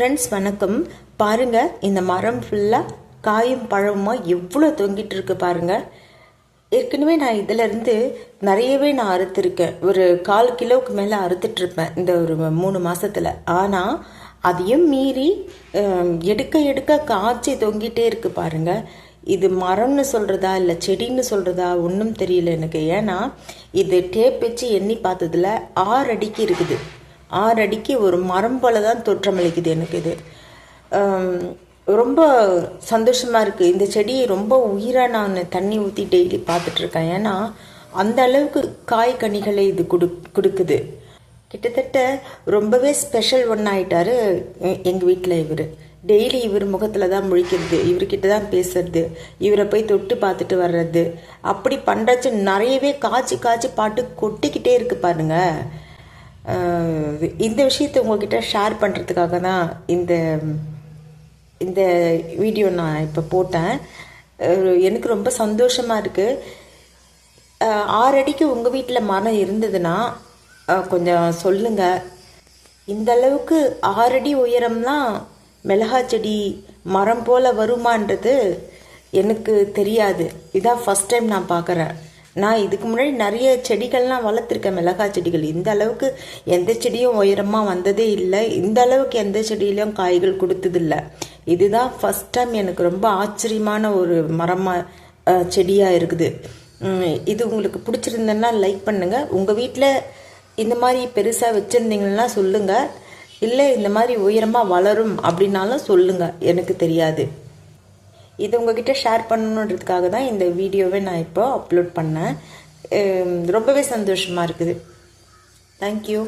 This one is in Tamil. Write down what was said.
ஃப்ரெண்ட்ஸ் வணக்கம். பாருங்கள், இந்த மரம் ஃபுல்லாக காயும் பழமுமா எவ்வளோ தொங்கிட்டு இருக்கு பாருங்கள். ஏற்கனவே நான் இதிலேருந்து நிறையவே நான் அறுத்துருக்கேன். ஒரு 1/4 கிலோவுக்கு மேலே அறுத்துட்ருப்பேன் இந்த ஒரு 3 மாதத்தில். ஆனால் அதையும் மீறி எடுக்க காய்ச்சி தொங்கிட்டே இருக்குது பாருங்கள். இது மரம்னு சொல்கிறதா இல்லை செடின்னு சொல்கிறதா ஒன்றும் தெரியல எனக்கு. ஏன்னா இது டேப் வச்சு எண்ணி பார்த்ததில் 6 அடிக்கு இருக்குது. 6 அடிக்கு ஒரு மரம் போல தான் தோற்றமளிக்குது எனக்கு. இது ரொம்ப சந்தோஷமாக இருக்குது. இந்த செடியை ரொம்ப உயிராக நான் தண்ணி ஊற்றி டெய்லி பார்த்துட்ருக்கேன். ஏன்னா அந்த அளவுக்கு காய் கனிகளை இது கொடுக்குது. கிட்டத்தட்ட ரொம்பவே ஸ்பெஷல் ஒன்றாயிட்டார் எங்கள் வீட்டில். இவர் டெய்லி இவர் முகத்தில் தான் முழிக்கிறது, இவர்கிட்ட தான் பேசுறது, இவரை போய் தொட்டு பார்த்துட்டு வர்றது, அப்படி பண்ணுறச்சு நிறையவே காய்ச்சி பாட்டு கொட்டிக்கிட்டே இருக்கு பாருங்க. இந்த விஷயத்தை உங்ககிட்ட ஷேர் பண்ணுறதுக்காக தான் இந்த வீடியோ நான் இப்போ போட்டேன். எனக்கு ரொம்ப சந்தோஷமாக இருக்குது. 6 அடிக்கு உங்கள் வீட்டில் மரம் இருந்ததுன்னா கொஞ்சம் சொல்லுங்கள். இந்த அளவுக்கு 6 அடி உயரம்லாம் மிளகா செடி மரம் போல் வருமானது எனக்கு தெரியாது. இதான் ஃபஸ்ட் டைம் நான் பார்க்குறேன். நான் இதுக்கு முன்னாடி நிறைய செடிகள்லாம் வளர்த்துருக்கேன், மிளகாய் செடிகள். இந்த அளவுக்கு எந்த செடியும் உயரமாக வந்ததே இல்லை. இந்த அளவுக்கு எந்த செடியிலையும் காய்கள் கொடுத்ததில்லை. இதுதான் ஃபஸ்ட் டைம். எனக்கு ரொம்ப ஆச்சரியமான ஒரு மரமாக செடியாக இருக்குது. இது உங்களுக்கு பிடிச்சிருந்தேன்னா லைக் பண்ணுங்கள். உங்கள் வீட்டில் இந்த மாதிரி பெருசாக வச்சுருந்தீங்கன்னா சொல்லுங்கள். இல்லை இந்த மாதிரி உயரமாக வளரும் அப்படின்னாலும் சொல்லுங்கள், எனக்கு தெரியாது. இது உங்ககிட்ட ஷேர் பண்ணணுன்றதுக்காக தான் இந்த வீடியோவை நான் இப்போ அப்லோட் பண்ணேன். ரொம்பவே சந்தோஷமாக இருக்குது. தேங்க்யூ.